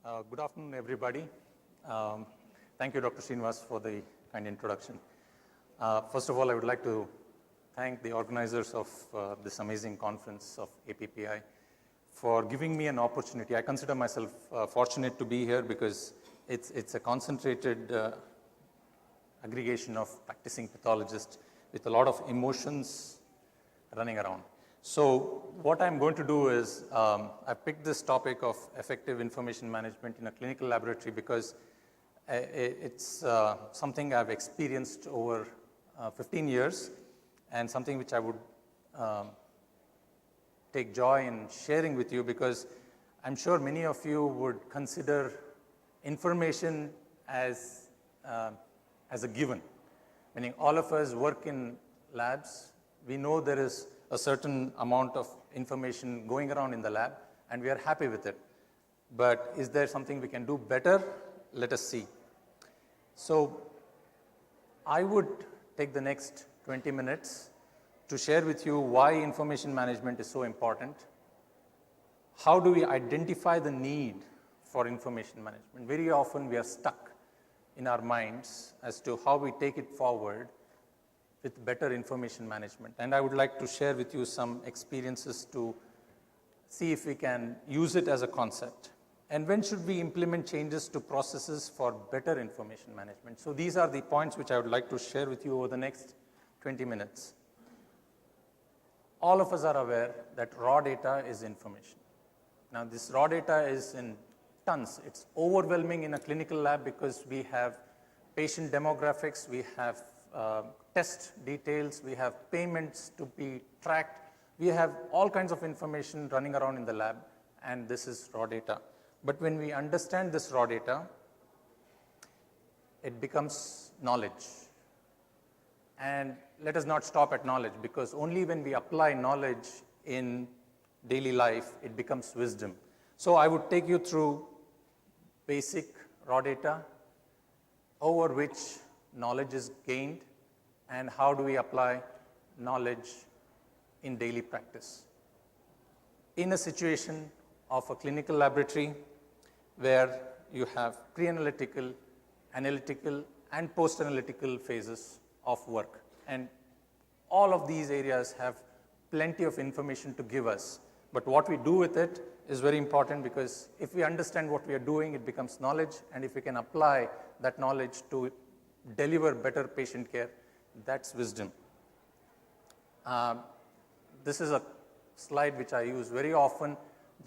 Good afternoon, everybody. Thank you, Dr. Srinivas, for the kind introduction. First of all, I would like to thank the organizers of this amazing conference of APPI for giving me an opportunity. I consider myself fortunate to be here because it's a concentrated aggregation of practicing pathologists with a lot of emotions running around. So what I'm going to do is, I picked this topic of effective information management in a clinical laboratory because it's something I've experienced over 15 years and something which I would take joy in sharing with you, because I'm sure many of you would consider information as a given, meaning all of us work in labs. We know there is a certain amount of information going around in the lab, and we are happy with it. But is there something we can do better? Let us see. So I would take the next 20 minutes to share with you why information management is so important. How do we identify the need for information management? Very often we are stuck in our minds as to how we take it forward with better information management. And I would like to share with you some experiences to see if we can use it as a concept. And when should we implement changes to processes for better information management? So these are the points which I would like to share with you over the next 20 minutes. All of us are aware that raw data is information. Now this raw data is in tons. It's overwhelming in a clinical lab because we have patient demographics, we have test details, we have payments to be tracked, we have all kinds of information running around in the lab, and this is raw data. But when we understand this raw data, it becomes knowledge. And let us not stop at knowledge, because only when we apply knowledge in daily life, it becomes wisdom. So I would take you through basic raw data over which knowledge is gained, and how do we apply knowledge in daily practice. In a situation of a clinical laboratory where you have pre-analytical, analytical, and post-analytical phases of work. And all of these areas have plenty of information to give us. But what we do with it is very important, because if we understand what we are doing, it becomes knowledge. And if we can apply that knowledge to deliver better patient care, that's wisdom. This is a slide which I use very often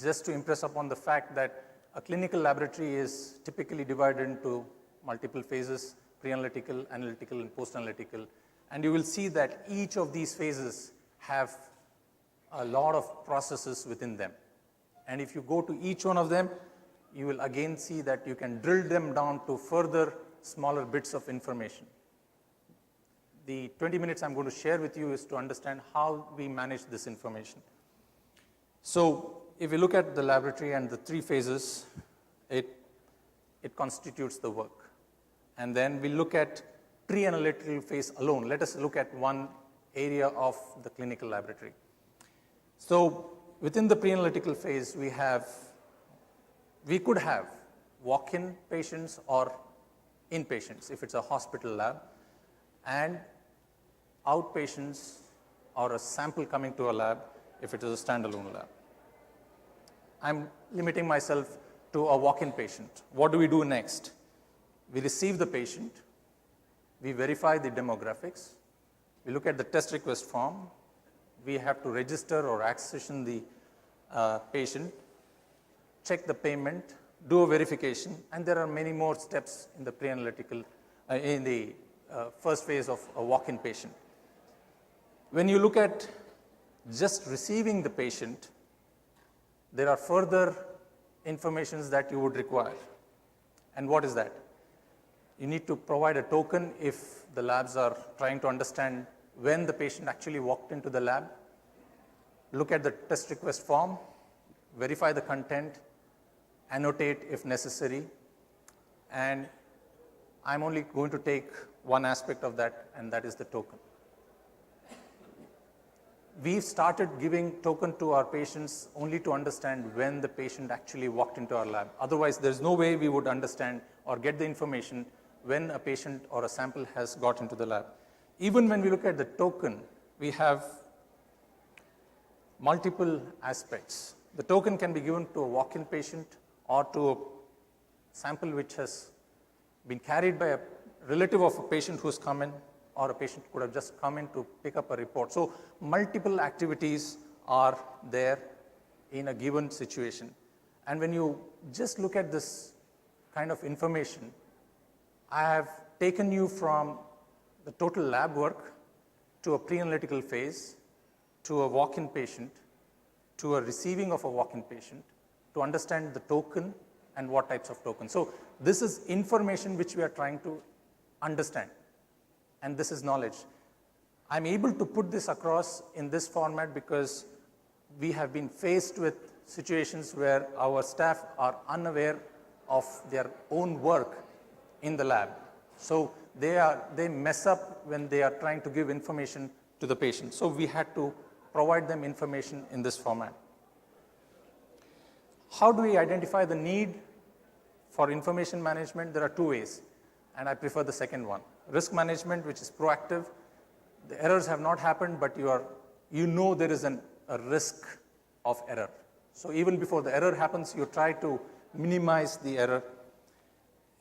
just to impress upon the fact that a clinical laboratory is typically divided into multiple phases: pre-analytical, analytical, and post-analytical. And you will see that each of these phases have a lot of processes within them. And if you go to each one of them, you will again see that you can drill them down to further smaller bits of information. The 20 minutes I'm going to share with you is to understand how we manage this information. So if you look at the laboratory and the three phases, it constitutes the work. And then we look at pre-analytical phase alone. Let us look at one area of the clinical laboratory. So within the pre-analytical phase, we could have walk-in patients or inpatients if it's a hospital lab, and outpatients or a sample coming to a lab if it is a standalone lab. I'm limiting myself to a walk-in patient. What do we do next? We receive the patient, we verify the demographics, we look at the test request form, we have to register or accession the patient, check the payment, do a verification, and there are many more steps in the pre-analytical, in the first phase of a walk-in patient. When you look at just receiving the patient, there are further informations that you would require. And what is that? You need to provide a token if the labs are trying to understand when the patient actually walked into the lab. Look at the test request form, verify the content, annotate if necessary, and I'm only going to take one aspect of that, and that is the token. we've started giving token to our patients only to understand when the patient actually walked into our lab. Otherwise, there's no way we would understand or get the information when a patient or a sample has got into the lab. Even when we look at the token, we have multiple aspects. The token can be given to a walk-in patient or to a sample which has been carried by a relative of a patient who's come in, or a patient could have just come in to pick up a report. So multiple activities are there in a given situation. And when you just look at this kind of information, I have taken you from the total lab work to a pre-analytical phase, to a walk-in patient, to a receiving of a walk-in patient, to understand the token and what types of tokens. So this is information which we are trying to understand, and this is knowledge. I'm able to put this across in this format because we have been faced with situations where our staff are unaware of their own work in the lab. So they mess up when they are trying to give information to the patient. So we had to provide them information in this format. How do we identify the need for information management? There are two ways, and I prefer the second one. Risk management, which is proactive. The errors have not happened, but you know there is a risk of error. So even before the error happens, you try to minimize the error.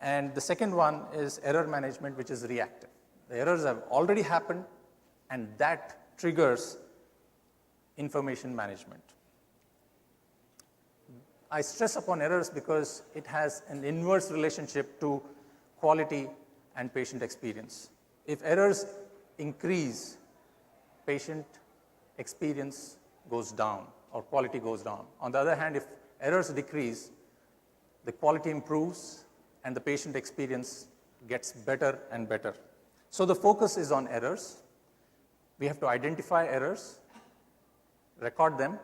And the second one is error management, which is reactive. The errors have already happened, and that triggers information management. I stress upon errors because it has an inverse relationship to quality and patient experience. If errors increase, patient experience goes down or quality goes down. On the other hand, if errors decrease, the quality improves and the patient experience gets better and better. So the focus is on errors. We have to identify errors, record them,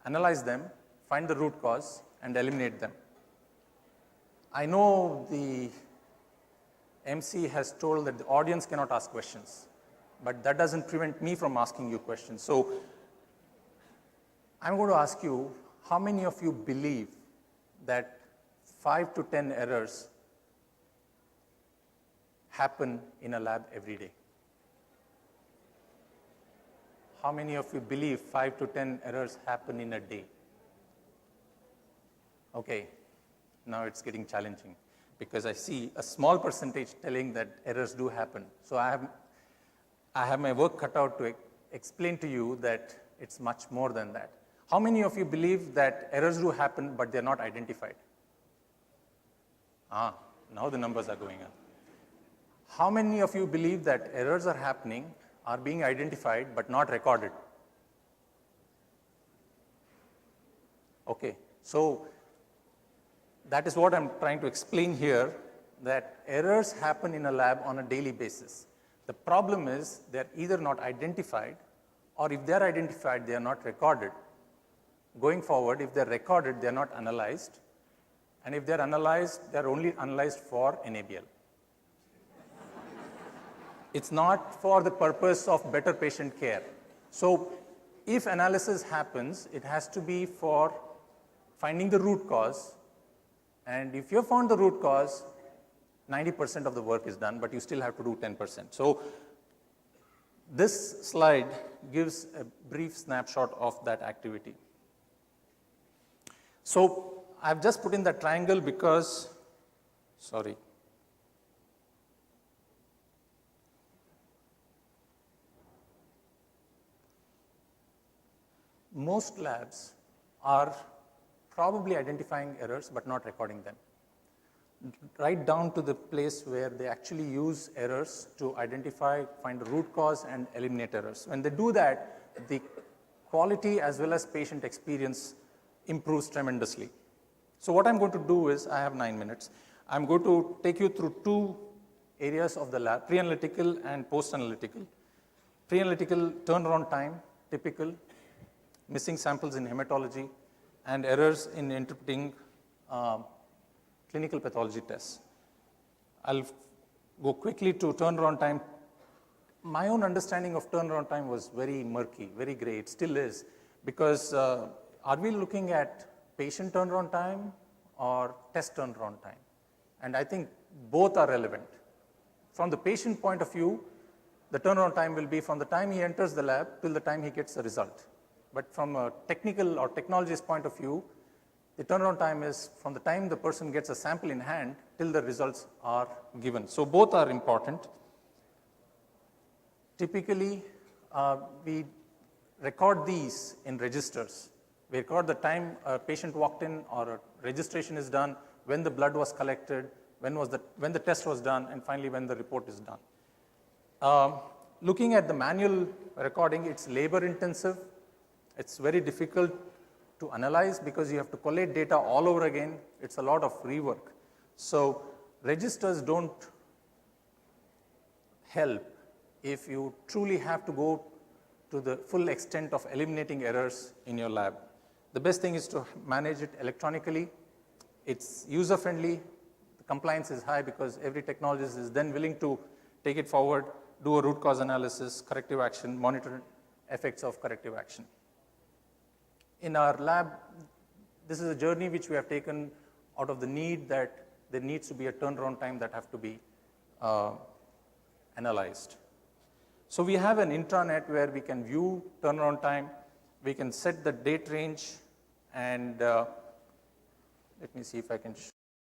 analyze them, find the root cause, and eliminate them. I know the MC has told that the audience cannot ask questions, but that doesn't prevent me from asking you questions. So I'm going to ask you, how many of you believe that 5 to 10 errors happen in a lab every day? How many of you believe 5 to 10 errors happen in a day? Okay, now it's getting challenging because I see a small percentage telling that errors do happen. So I have my work cut out to explain to you that it's much more than that. How many of you believe that errors do happen but they're not identified? Now the numbers are going up. How many of you believe that errors are happening, are being identified but not recorded? Okay, so that is what I'm trying to explain here, that errors happen in a lab on a daily basis. The problem is they're either not identified, or if they're identified, they are not recorded. Going forward, if they're recorded, they're not analyzed. And if they're analyzed, they're only analyzed for NABL. It's not for the purpose of better patient care. So if analysis happens, it has to be for finding the root cause. And if you have found the root cause, 90% of the work is done, but you still have to do 10%. So this slide gives a brief snapshot of that activity. So I've just put in that triangle because, most labs are probably identifying errors but not recording them. Right down to the place where they actually use errors to identify, find the root cause, and eliminate errors. When they do that, the quality as well as patient experience improves tremendously. So what I'm going to do is, I have 9 minutes. I'm going to take you through two areas of the lab, pre-analytical and post-analytical. Pre-analytical turnaround time, typical, missing samples in hematology, and errors in interpreting clinical pathology tests. I'll go quickly to turnaround time. my own understanding of turnaround time was very murky, very gray. It still is, because are we looking at patient turnaround time or test turnaround time? And I think both are relevant. From the patient point of view, the turnaround time will be from the time he enters the lab till the time he gets the result. But from a technical or technologist point of view, the turnaround time is from the time the person gets a sample in hand till the results are given. So both are important. Typically, we record these in registers. We record the time a patient walked in or a registration is done, when the blood was collected, when the test was done, and finally when the report is done. Looking at the manual recording, it's labor intensive. It's very difficult to analyze because you have to collate data all over again. It's a lot of rework. So registers don't help if you truly have to go to the full extent of eliminating errors in your lab. The best thing is to manage it electronically. It's user-friendly. The compliance is high because every technologist is then willing to take it forward, do a root cause analysis, corrective action, monitor effects of corrective action. In our lab, this is a journey which we have taken out of the need that there needs to be a turnaround time that have to be analyzed. So we have an intranet where we can view turnaround time, we can set the date range, and let me see if I can